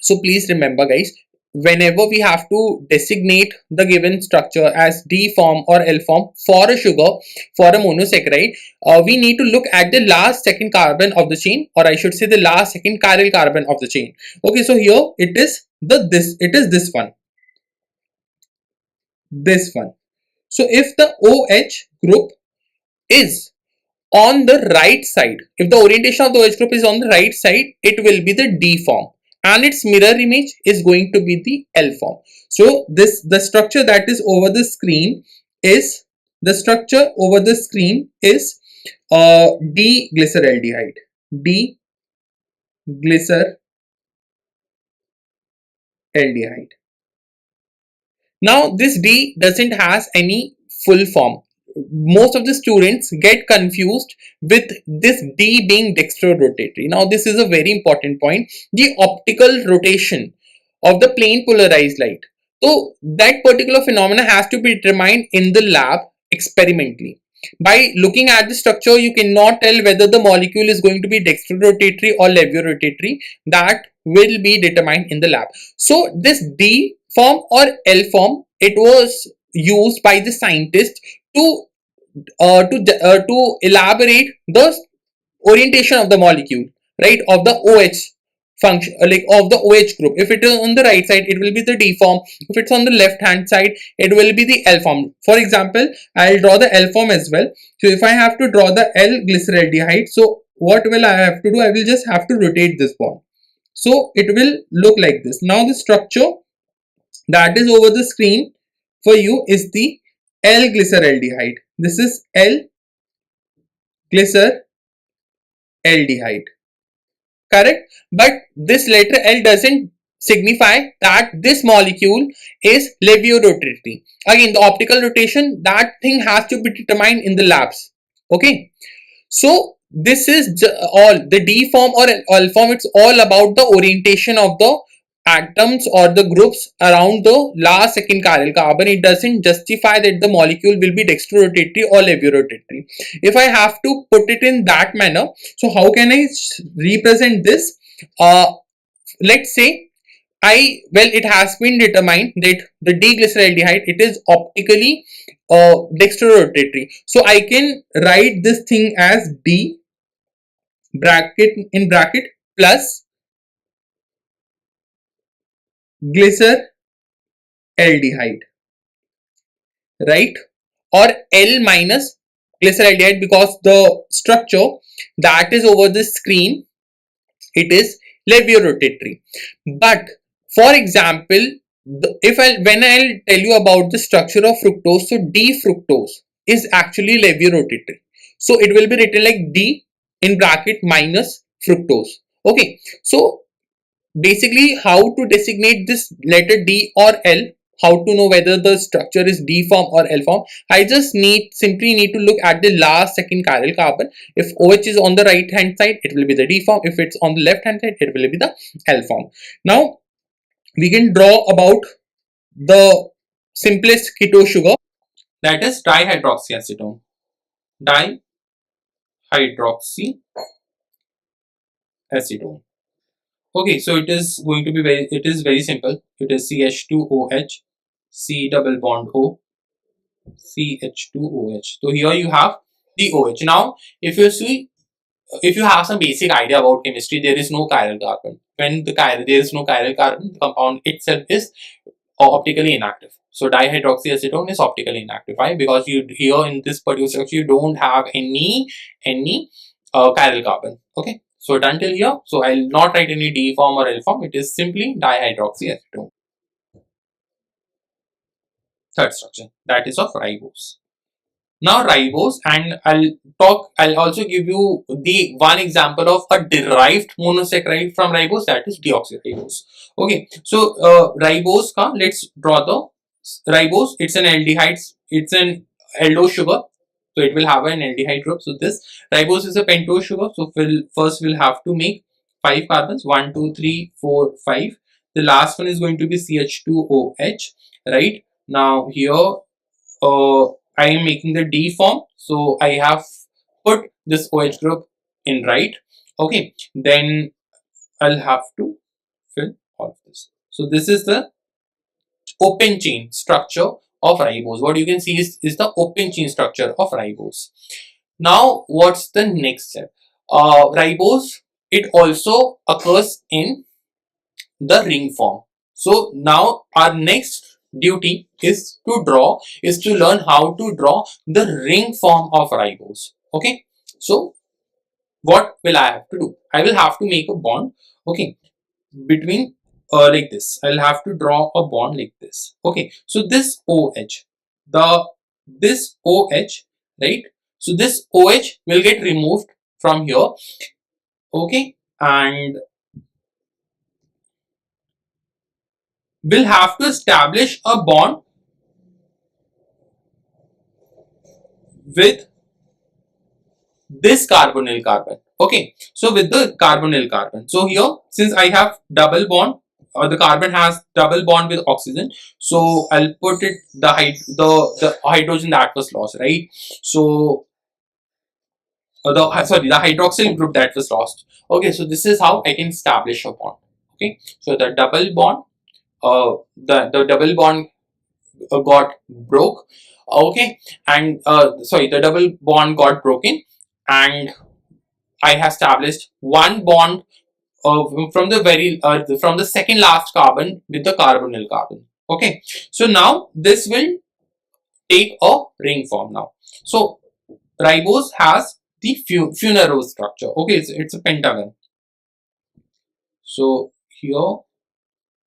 So please remember guys, whenever we have to designate the given structure as D form or L form for a sugar, for a monosaccharide, we need to look at the last second carbon of the chain, or I should say the last second chiral carbon of the chain. Okay, so here it is this one. So if the OH group is on the right side, if the orientation of the OH group is on the right side, it will be the D form, and its mirror image is going to be the L form. So the structure that is over the screen is D-glyceraldehyde. D-glyceraldehyde. Now this D doesn't has any full form. Most of the students get confused with this D being dextrorotatory. Now this is a very important point. The optical rotation of the plane polarized light. So that particular phenomena has to be determined in the lab experimentally. By looking at the structure, you cannot tell whether the molecule is going to be dextrorotatory or levorotatory. That will be determined in the lab. So this D form or L form, it was used by the scientists to elaborate the orientation of the molecule, right, of the OH function, like of the OH group. If it is on the right side, it will be the D form. If it's on the left hand side, it will be the L form. For example, I'll draw the L form as well. So if I have to draw the L-glyceraldehyde, so what will I have to do? I will just have to rotate this bond. So it will look like this. Now the structure that is over the screen for you is the L-glyceraldehyde. This is L-glyceraldehyde. Correct? But this letter L doesn't signify that this molecule is levorotatory. Again, the optical rotation, that thing has to be determined in the labs. Okay. So this is all the D form or L form. It's all about the orientation of the atoms or the groups around the last second chiral carbon. It doesn't justify that the molecule will be dextrorotatory or levorotatory. If I have to put it in that manner, so how can I represent this? Let's say it has been determined that the D-glyceraldehyde, it is optically dextrorotatory. So I can write this thing as D bracket plus glyceraldehyde, right? Or L minus glyceraldehyde, because the structure that is over the screen, it is levorotatory. But for example, when I'll tell you about the structure of fructose, so D-fructose is actually levorotatory. So it will be written like D in bracket minus fructose. Okay, so basically how to designate this letter D or L, how to know whether the structure is D form or L form, I just simply need to look at the last second chiral carbon. If OH is on the right hand side, it will be the D form. If it's on the left hand side, it will be the L form. Now we can draw about the simplest keto sugar, that is dihydroxyacetone. Dihydroxyacetone. Okay, so it is going to be very simple. It is CH2OH, C double bond O, CH2OH. So here you have the OH. Now, if you have some basic idea about chemistry, there is no chiral carbon. When there is no chiral carbon, the compound itself is optically inactive. So dihydroxyacetone is optically inactive. Why? Because here in this particular structure you don't have any chiral carbon. Okay. So done till here. So I'll not write any D form or L form. It is simply dihydroxyacetone. Third structure, that is of ribose. Now ribose, and I'll also give you the one example of a derived monosaccharide from ribose, that is deoxyribose. Okay, so ribose ka, let's draw the ribose. It's an aldehyde, it's an aldose sugar, so it will have an aldehyde group. So this ribose is a pentose sugar. So first we'll have to make 5 carbons, 1 2 3 4 5. The last one is going to be CH2OH, right? Now here I am making the D form, so I have put this OH group in right. Okay, then I'll have to fill all of this. So this is the open chain structure of ribose. What you can see is the open chain structure of ribose. Now, what's the next step? Ribose, it also occurs in the ring form. So now our next duty is to learn how to draw the ring form of ribose. Okay, so what will I have to do? I will have to make a bond, okay, between like this. I'll have to draw a bond like this. Okay, so this OH, this OH, right? So this OH will get removed from here. Okay, and we'll have to establish a bond with this carbonyl carbon. Okay, so with the carbonyl carbon. So here, since I have double bond, the carbon has double bond with oxygen, so I'll put it the hydrogen that was lost, right? So the hydroxyl group that was lost. Okay, so this is how I can establish a bond. Okay, so the double bond, the double bond got broke. Okay, and the double bond got broken, and I have established one bond from the second last carbon with the carbonyl carbon. Okay, so now this will take a ring form now. So ribose has the funerose structure. Okay, it's a pentagon. So here,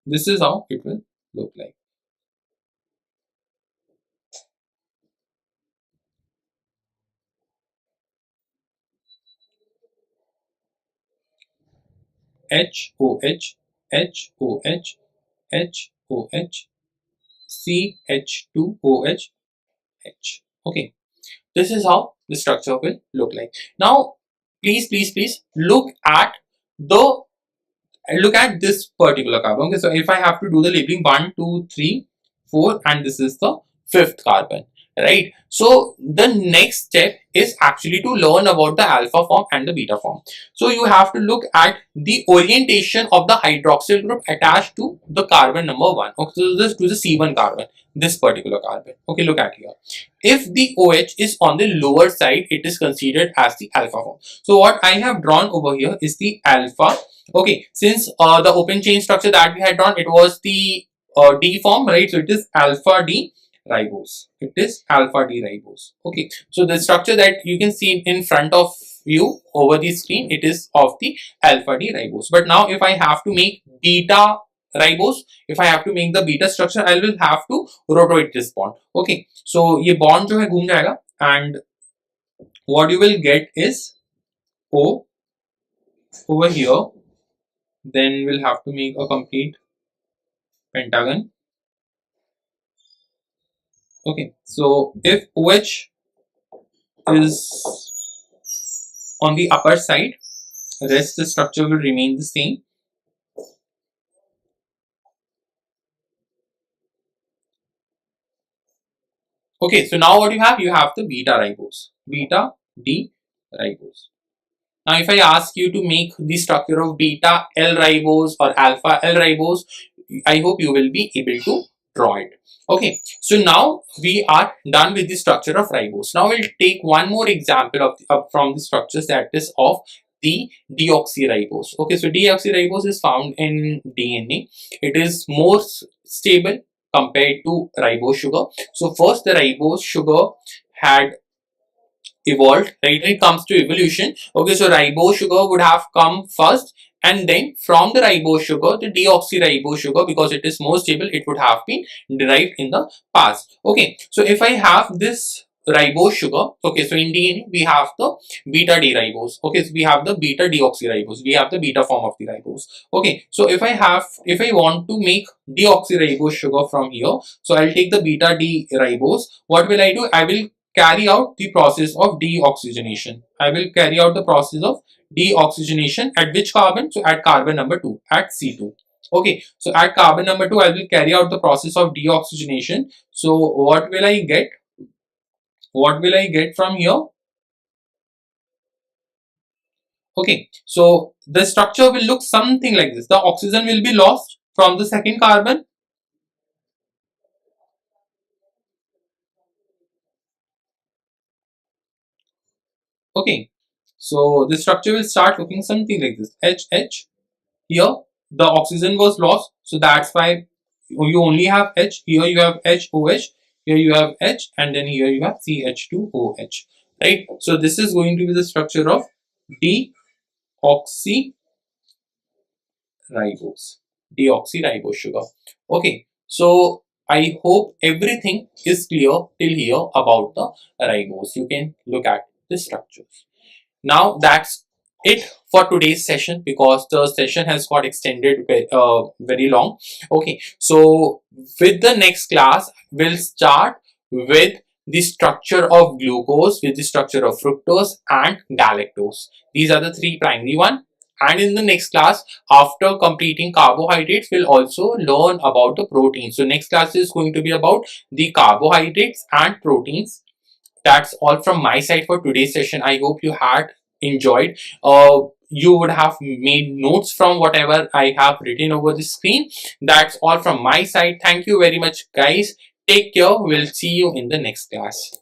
this is how it will look like. H O H H O H H O H CH2OH H. Okay, this is how the structure will look like. Now, please the look at this particular carbon. Okay, so if I have to do the labeling 1, 2, 3, 4, and this is the fifth carbon, right? So the next step is actually to learn about the alpha form and the beta form. So you have to look at the orientation of the hydroxyl group attached to the carbon number 1. Okay, so this to the C1 carbon, this particular carbon. Okay, look at here. If the OH is on the lower side, it is considered as the alpha form. So what I have drawn over here is the alpha. Okay, since the open chain structure that we had drawn, it was the D form, right? So it is alpha D ribose. It is alpha D ribose. Okay, so the structure that you can see in front of you over the screen, it is of the alpha D ribose. But now if I have to make beta ribose, if I have to make the beta structure, I will have to rotate this bond. Okay, so ये bond जो है घूम जाएगा, and what you will get is O over here. Then we'll have to make a complete pentagon. Okay, so if OH is on the upper side, rest the structure will remain the same. Okay, so now what you have the beta ribose, beta D ribose. Now if I ask you to make the structure of beta L ribose or alpha L ribose, I hope you will be able to draw it. Okay, so now we are done with the structure of ribose. Now we'll take one more example from the structures, that is of the deoxyribose. Okay, so deoxyribose is found in DNA. It is more stable compared to ribose sugar. So first the ribose sugar had evolved, right? When it comes to evolution, okay, so ribose sugar would have come first, and then from the ribose sugar, the deoxyribose sugar, because it is more stable, it would have been derived in the past. Okay, so if I have this ribose sugar, okay, so in DNA we have the beta D ribose. Okay, so we have the beta deoxyribose, we have the beta form of the ribose. Okay, so if I want to make deoxyribose sugar from here, so I'll take the beta D ribose. What will I do? I will carry out the process of deoxygenation. I will carry out the process of deoxygenation at which carbon? So at carbon number 2, at C2. Okay, so at carbon number 2, I will carry out the process of deoxygenation. So what will I get? What will I get from here? Okay, so the structure will look something like this. The oxygen will be lost from the second carbon. Okay, so the structure will start looking something like this. HH. Here the oxygen was lost, so that's why you only have H. Here you have HOH. Here you have H, and then here you have CH2OH. Right. So this is going to be the structure of deoxyribose. Deoxyribose sugar. Okay. So I hope everything is clear till here about the ribose. You can look at the structures. Now that's it for today's session, because the session has got extended very long. Okay, so with the next class we'll start with the structure of glucose, with the structure of fructose and galactose. These are the three primary one. And in the next class, after completing carbohydrates, we'll also learn about the proteins. So next class is going to be about the carbohydrates and proteins. That's all from my side for today's session. I hope you had enjoyed. You would have made notes from whatever I have written over the screen. That's all from my side. Thank you very much, guys. Take care. We'll see you in the next class.